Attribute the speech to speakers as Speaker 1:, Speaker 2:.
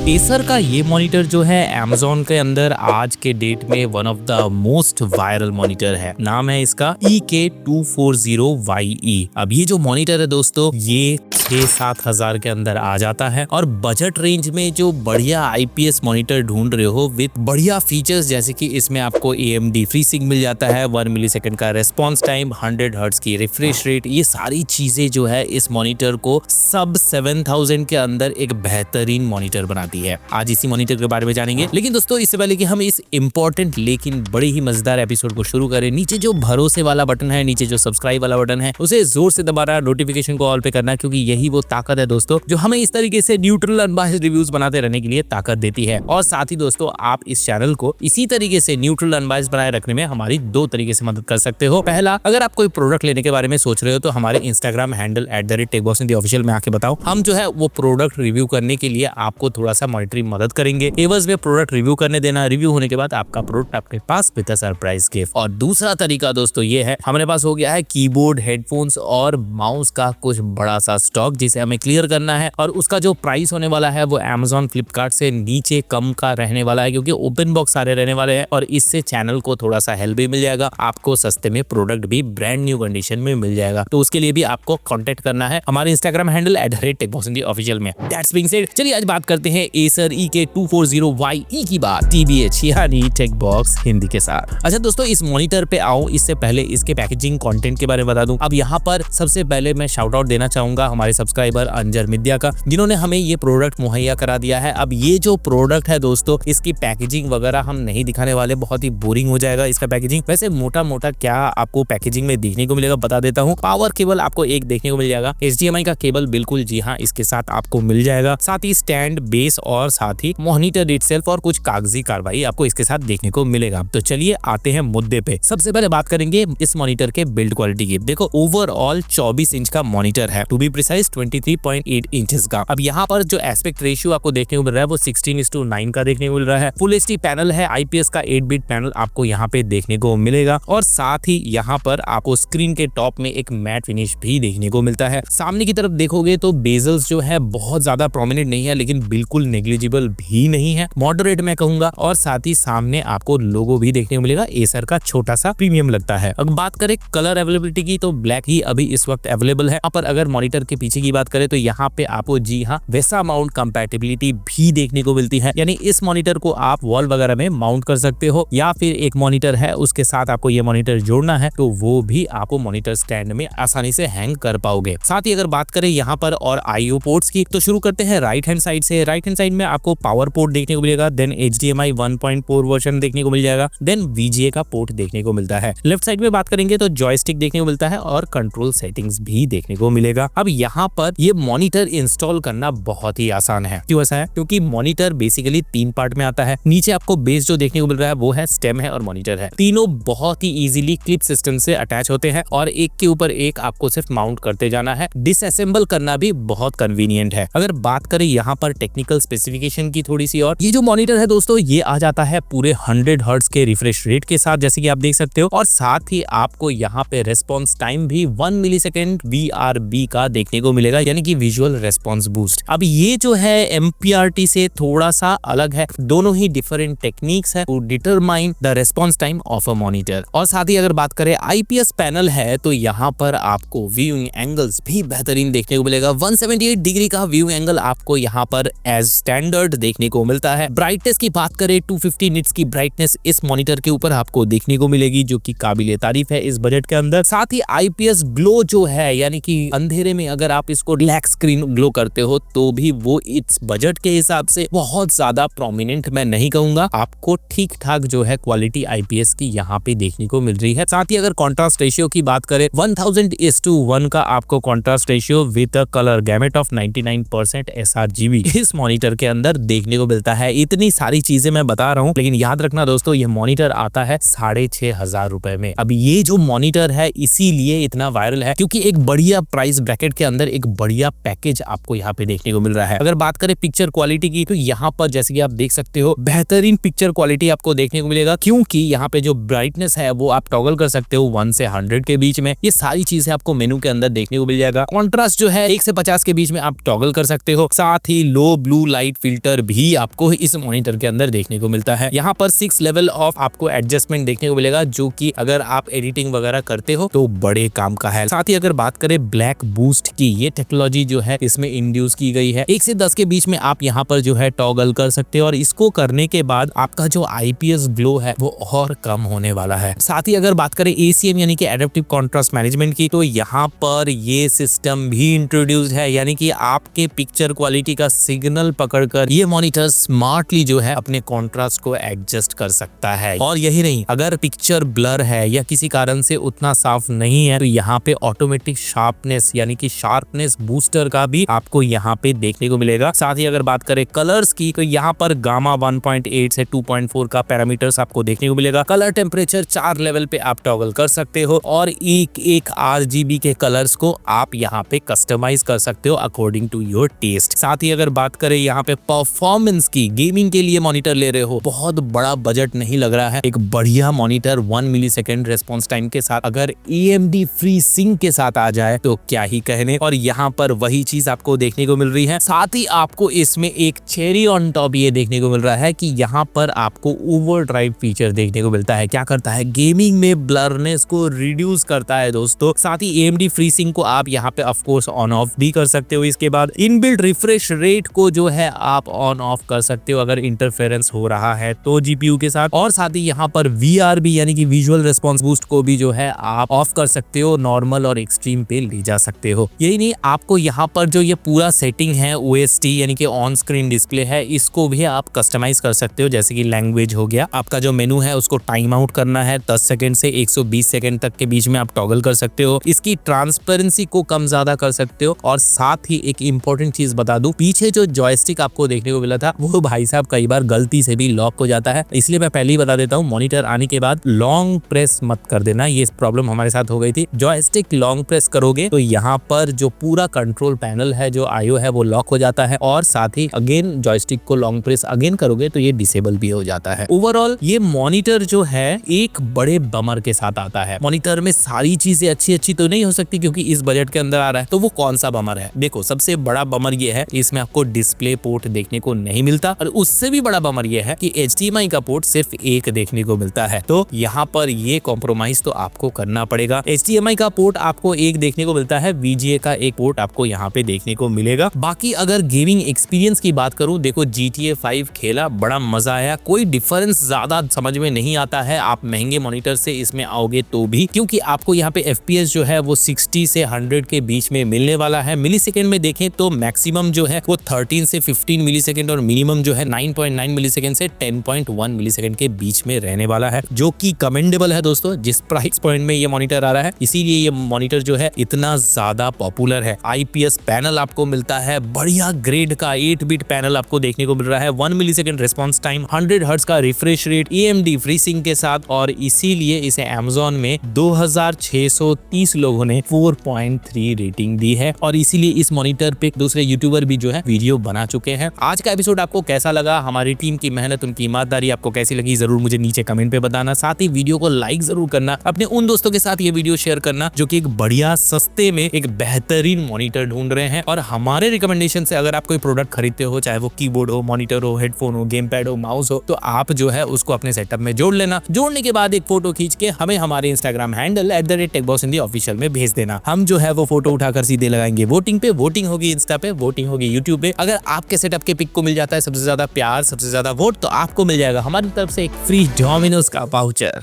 Speaker 1: Acer का ये monitor जो है Amazon के अंदर आज के डेट में one of the most viral monitor है। नाम है इसका EK240YE। अब ये जो मॉनिटर है दोस्तों, ये 6-7 हजार के अंदर आ जाता है और बजट रेंज में जो बढ़िया IPS मॉनिटर ढूंढ रहे हो विद बढ़िया फीचर्स, जैसे कि इसमें आपको AMD FreeSync मिल जाता है, 1 मिलीसेकंड का रेस्पॉन्स टाइम, 100 हर्ट्ज की रिफ्रेश रेट, ये सारी चीजें जो है इस मॉनिटर को सब 7000 के अंदर एक बेहतरीन मॉनिटर बनाती है। आज इसी मॉनिटर के बारे में जानेंगे, लेकिन दोस्तों इससे पहले कि हम इस इंपॉर्टेंट लेकिन बड़े ही मजेदार एपिसोड को शुरू करें, नीचे जो भरोसे वाला बटन है, नीचे जो सब्सक्राइब वाला बटन है, उसे जोर से दबाना, नोटिफिकेशन को ऑल पे करना, क्योंकि यही वो ताकत है दोस्तों जो हमें इस तरीके से न्यूट्रल अनबायस्ड रिव्यूज बनाते रहने के लिए ताकत देती है। और साथ ही दोस्तों आप इस चैनल को इसी तरीके से न्यूट्रल अनबायस्ड बनाए रखने में हमारी 2 तरीके से मदद कर सकते हो। पहला, अगर आप कोई प्रोडक्ट लेने के बारे में सोच रहे हो तो हमारे इंस्टाग्राम हैंडल @techboxintheofficial में आके बताओ, हम जो है वो प्रोडक्ट रिव्यू करने के लिए आपको थोड़ा सा मॉनिटरी मदद करेंगे। एवज में प्रोडक्ट रिव्यू करने देना, रिव्यू होने के बाद आपका प्रोडक्ट आपके पास विद अ सरप्राइज गिफ्ट। और दूसरा तरीका दोस्तों ये है, हमारे पास हो गया है कीबोर्ड, हेडफोन्स और माउस का कुछ बड़ा सा स्टॉक जिसे हमें क्लियर करना है, और उसका जो प्राइस होने वाला है वो Amazon फ्लिपकार्ट से नीचे कम का रहने वाला है, क्योंकि ओपन बॉक्स सारे रहने वाले हैं और इससे चैनल को थोड़ा सा हेल्प भी मिल जाएगा, आपको सस्ते में प्रोडक्ट भी ब्रांड न्यू कंडीशन में मिल जाएगा। तो उसके लिए भी आपको कांटेक्ट करना है हमारे इंस्टाग्राम हैंडल @techboxintheofficial में। दैट्स बीइंग सेड, चलिए आज बात करते हैं Acer EK240YE की बात, TBH यानी टेकबॉक्स हिंदी के साथ। अच्छा दोस्तों, इस मॉनिटर पे आओ, इससे पहले इसके पैकेजिंग कंटेंट के बारे में बता दूं। अब यहाँ पर सबसे पहले मैं शाउट आउट देना चाहूंगा हमारे सब्सक्राइबर अंजर मिद्या का, जिन्होंने हमें ये प्रोडक्ट मुहैया करा दिया है। अब ये जो प्रोडक्ट है दोस्तों, इसकी पैकेजिंग वगैरह हम नहीं दिखाने वाले, बहुत ही बोरिंग हो जाएगा इसका पैकेजिंग। वैसे मोटा मोटा क्या आपको पैकेजिंग में देखने को मिलेगा बता देता हूँ। पावर केबल आपको एक देखने को मिल जाएगा, HDMI का केबल बिल्कुल जी हाँ इसके साथ आपको मिल जाएगा, साथ ही स्टैंड, बेस और साथ ही मॉनिटर इटसेल्फ और कुछ कागजी कार्रवाई आपको इसके साथ देखने को मिलेगा। तो चलिए आते हैं मुद्दे पे। सबसे पहले बात करेंगे इस मॉनिटर के बिल्ड क्वालिटी की। देखो ओवरऑल 24 इंच का मॉनिटर है, टू बी प्रिसाइज 23.8 इंचेस का। अब यहाँ पर जो एस्पेक्ट रेशियो आपको देखने को मिल रहा है वो 16:9 का देखने को मिल रहा है। फुल HD पैनल है, IPS का 8 बिट पैनल आपको यहाँ पे देखने को मिलेगा, और साथ ही यहाँ पर आपको स्क्रीन के टॉप में एक मैट फिनिश भी देखने को मिलता है। सामने की तरफ देखोगे तो बेजल्स जो है बहुत ज्यादा प्रोमिनेंट नहीं है, लेकिन बिल्कुल नेग्लिजिबल भी नहीं है, मॉडरेट मैं कहूंगा। और साथ ही सामने आपको लोगो भी देखने को मिलेगा, एसर का छोटा सा प्रीमियम लगता है। अब बात करें कलर अवेलेबिलिटी की तो ब्लैक ही अभी इस वक्त अवेलेबल है। पर अगर मॉनिटर के पीछे की बात करें तो यहाँ पे आपको जी हाँ वैसा माउंट कंपैटिबिलिटी भी देखने को मिलती है, यानी इस मॉनिटर को आप वॉल वगैरह में माउंट कर सकते हो, या फिर एक मॉनिटर है उसके साथ आपको ये मॉनिटर जोड़ना है तो वो भी आपको मॉनिटर स्टैंड में आसानी से हैंग कर पाओगे। साथ ही अगर बात करें यहाँ पर और IO पोर्ट्स की तो शुरू करते हैं राइट हैंड साइड से। राइट हैंड साइड में आपको पावर पोर्ट देखने को मिलेगा, देन HDMI 1.4 वर्जन देखने को मिल जाएगा, देन VGA का पोर्ट देखने को मिलता है। लेफ्ट साइड में बात करेंगे तो जॉयस्टिक देखने को मिलता है और कंट्रोल सेटिंग्स भी देखने को मिलेगा। अब यहाँ पर ये मॉनिटर इंस्टॉल करना बहुत ही आसान है। क्यों ऐसा है? क्योंकि मॉनिटर बेसिकली 3 पार्ट में आता है। नीचे आपको बेस जो देखने को मिल रहा है वो है, स्टेम है और मॉनिटर है। तीनों बहुत ही इजीली क्लिप सिस्टम से अटैच होते हैं और एक के ऊपर एक आपको सिर्फ माउंट करते जाना है। डिसअसेंबल करना भी बहुत कन्वीनियंट है। अगर बात करें यहाँ पर टेक्निकल स्पेसिफिकेशन की थोड़ी सी, और ये जो मॉनिटर है दोस्तों ये आ जाता है पूरे 100 हर्ट्ज के रिफ्रेश रेट के साथ, जैसे कि आप देख सकते हो, और साथ ही आपको यहाँ पे रेस्पॉन्स टाइम भी 1 मिलीसेकंड VRB का देखने को मिलेगा, यानी कि विजुअल रेस्पॉन्स बूस्ट। अब ये जो है MPRT से थोड़ा सा अलग है, दोनों ही डिफरेंट टेक्निक्स है to determine the response time of a monitor. और साथ ही अगर बात करें IPS पैनल है तो यहाँ पर आपको व्यूइंग एंगल्स भी बेहतरीन देखने को मिलेगा। 178 डिग्री का व्यू एंगल आपको यहाँ पर एज स्टैंडर्ड देखने को मिलता है। ब्राइटनेस की बात करें 250 निट्स की ब्राइटनेस इस मॉनिटर के ऊपर आपको देखने को मिलेगी, जो कि काबिले तारीफ है इस बजट के अंदर। साथ ही IPS ग्लो जो है, यानी कि अंधेरे में अगर आप इसको ब्लैक स्क्रीन ग्लो करते हो तो भी वो इस बजट के हिसाब से बहुत ज्यादा प्रोमिनेंट मैं नहीं कहूंगा, आपको ठीक ठाक जो है क्वालिटी IPS की यहाँ पे देखने को मिल रही है। साथ ही अगर कॉन्ट्रास्ट रेशियो की बात करें 1000:1 का आपको contrast ratio with a colour gamete of 99% sRGB इस मॉनिटर के अंदर देखने को मिलता है। इतनी सारी चीजें मैं बता रहा हूँ, लेकिन याद रखना दोस्तों ये मॉनिटर आता है 6500 रुपए में। अब ये जो मॉनिटर है इसीलिए इतना वायरल है क्योंकि एक बढ़िया प्राइस ब्रैकेट के अंदर एक बढ़िया पैकेज आपको यहाँ पे देखने को मिल रहा है। अगर बात करें पिक्चर क्वालिटी की तो यहाँ पर जैसे कि आप देख सकते हो बेहतरीन पिक्चर क्वालिटी आपको देखने को मिलेगा, क्योंकि यहाँ पे जो ब्राइटनेस है वो आप टॉगल कर सकते हो 1 से 100 के बीच में। ये सारी चीजें आपको मेनू के अंदर देखने को मिल जाएगा। कॉन्ट्रास्ट जो है 1 से 50 के बीच में आप टॉगल कर सकते हो। साथ ही लो ब्लू लाइट फिल्टर भी आपको इस मॉनिटर के अंदर देखने को मिलता है। यहाँ पर 6 लेवल ऑफ आपको एडजस्टमेंट देखने को मिलेगा, जो कि अगर आप एडिटिंग वगैरह करते हो तो बड़े काम का है। साथ ही अगर बात करें ब्लैक बूस्ट की, ये टेक्नोलॉजी जो है इसमें इंड्यूस की गई है। 1 से 10 के बीच में आप यहाँ पर जो है टॉगल कर सकते हो और इसको करने के बाद आपका जो आईपीएस ग्लो है वो और कम होने वाला है। साथ ही अगर बात करें एसीएम यानी कि एडेप्टिव कॉन्ट्रास्ट मैनेजमेंट की, तो यहाँ पर ये सिस्टम भी इंट्रोड्यूस है, यानी कि आपके पिक्चर क्वालिटी का सिग्नल पकड़कर ये मॉनिटर स्मार्टली जो है अपने कॉन्ट्रास्ट को एडजस्ट कर सकता है। और यही नहीं, अगर पिक्चर ब्लर है या किसी कारण से उतना साफ नहीं है तो यहाँ पे ऑटोमेटिक शार्पनेस यानी कि शार्पनेस बूस्टर का भी आपको यहाँ पे देखने को मिलेगा। साथ ही अगर बात करें कलर्स की, तो यहाँ पर गामा 1.8 से 2.4 का पैरामीटर्स आपको देखने को मिलेगा। कलर टेम्परेचर 4 लेवल पे आप टॉगल कर सकते हो और एक आरजीबी के कलर्स को आप यहाँ पे कस्टमाइज कर सकते हो अकॉर्डिंग टू योर टेस्ट। साथ ही अगर बात करें यहाँ पे परफॉर्मेंस की, गेमिंग के लिए मॉनिटर ले रहे हो, बहुत बड़ा बजट नहीं लग रहा है, एक बढ़िया मॉनिटर 1 मिलीसेकंड रेस्पॉन्स टाइम के साथ अगर AMD FreeSync के साथ आ जाए तो क्या ही कहने। और यहाँ पर वही चीज आपको देखने को मिल रही है। साथ ही आपको इसमें एक चेरी ऑन टॉप ये देखने को मिल रहा है कि यहाँ पर आपको ओवरड्राइव फीचर देखने को मिलता है। क्या करता है, गेमिंग में ब्लरनेस को रिड्यूस करता है दोस्तों। साथ ही AMD FreeSync को आप यहाँ पे ऑफ कोर्स ऑन ऑफ भी कर सकते हो। इसके बाद इनबिल्ट रिफ्रेश रेट को जो है आप ऑन ऑफ कर सकते हो अगर इंटरफेरेंस हो रहा है तो जीपीयू के साथ। और साथ ही यहाँ पर VRB यानी कि विजुअल रिस्पॉन्स बूस्ट को भी जो है आप ऑफ कर सकते हो, नॉर्मल और एक्सट्रीम पे ले जा सकते हो। यही नहीं, आपको यहाँ पर जो ये पूरा सेटिंग है OST यानी कि ऑन स्क्रीन डिस्प्ले है, इसको भी आप कस्टमाइज कर सकते हो। जैसे कि लैंग्वेज हो गया, आपका जो मेनू है उसको टाइम आउट करना है 10 सेकंड से 120 सेकंड तक के बीच में आप टॉगल कर सकते हो। इसकी ट्रांसपेरेंसी को कम ज्यादा कर सकते हो। और साथ ही एक इंपॉर्टेंट चीज बता दूं, पीछे जो जॉयस्टिक आपको देखने को मिला था वो भाई साहब कई बार गलती से भी लॉक हो जाता है, इसलिए मैं पहले ही बता देता हूँ, मॉनिटर आने के बाद लॉन्ग प्रेस मत कर देना। ये प्रॉब्लम हमारे साथ हो गई थी। जॉयस्टिक लॉन्ग प्रेस करोगे तो यहाँ पर जो पूरा कंट्रोल पैनल है, जो आईओ है, वो लॉक हो जाता है। और साथ ही अगेन जॉयस्टिक को लॉन्ग प्रेस अगेन करोगे तो ये डिसेबल भी हो जाता है। ओवरऑल ये मॉनिटर जो है एक बड़े बमर के साथ आता है। मॉनिटर में सारी चीजें अच्छी तो नहीं हो सकती क्योंकि इस बजट के अंदर आ रहा है, तो वो कौन सा बमर है? देखो, सबसे बड़ा बमर ये है इसमें आपको डिस्प्ले पोर्ट देखने को नहीं मिलता, और उससे भी बड़ा बमर ये है कि HDMI का पोर्ट सिर्फ एक देखने को मिलता है। तो यहाँ पर ये कॉम्प्रोमाइज तो आपको करना पड़ेगा। HDMI का पोर्ट आपको एक देखने को मिलता है, VGA का एक पोर्ट आपको यहाँ पे देखने को मिलेगा। बाकी अगर गेमिंग एक्सपीरियंस की बात करूं, देखो GTA 5 खेला, बड़ा मजा आया, कोई डिफरेंस ज्यादा समझ में नहीं आता है आप महंगे मॉनिटर से इसमें आओगे तो भी, क्योंकि आपको यहाँ पे FPS जो है वो 60 से 100 के बीच में मिलने वाला है। मिलीसेकंड में देखें तो मैक्सिमम जो है वो 13 से 15 मिलीसेकंड और मिनिमम जो है 9.9 मिलीसेकंड से 10.1 मिलीसेकंड के बीच में रहने वाला है, जो कि कमेंडेबल है दोस्तों। जिस प्राइस पॉइंट में ये मॉनिटर आ रहा है, इसीलिए ये मॉनिटर जो है इतना ज्यादा पॉपुलर है। IPS पैनल आपको मिलता है, बढ़िया ग्रेड का 8 बिट पैनल आपको देखने को मिल रहा है, 1 मिलीसेकंड रिस्पॉन्स टाइम, 100 हर्ट्ज का रिफ्रेश रेट, AMD FreeSync के साथ, और इसीलिए इसे Amazon में 2630 लोगों ने 4.3 रेटिंग दी है। और इसीलिए इस मॉनिटर पे दूसरे यूट्यूबर भी जो है वीडियो बना चुके हैं। आज का एपिसोड आपको कैसा लगा? हमारी टीम की मेहनत, उनकी ईमानदारी आपको कैसी लगी, जरूर मुझे नीचे कमेंट पे बताना। साथ ही वीडियो को लाइक जरूर करना, अपने उन दोस्तों के साथ ये वीडियो शेयर करना जो कि एक बढ़िया सस्ते में एक बेहतरीन मॉनिटर ढूंढ रहे हैं। और हमारे रिकमेंडेशन से अगर आप कोई प्रोडक्ट खरीदते हो, चाहे वो कीबोर्ड हो, मॉनिटर हो, हेडफोन हो, गेम पैड हो, माउस हो, तो आप जो है उसको अपने सेटअप में जोड़ लेना। जोड़ने के बाद एक फोटो खींच के हमें हमारे इंस्टाग्राम हैंडल @techbosshindy ऑफिशियल में भेज देना। हम जो है वो फोटो उठाकर सीधे लगाएंगे वोटिंग पे। वोटिंग होगी इंस्टा पे, वोटिंग होगी यूट्यूब पे। अगर आपके सेटअप के पिक को मिल जाता है सबसे ज्यादा प्यार, सबसे ज्यादा वोट, तो आपको मिल जाएगा हमारी तरफ से एक फ्री डोमिनोज का वाउचर।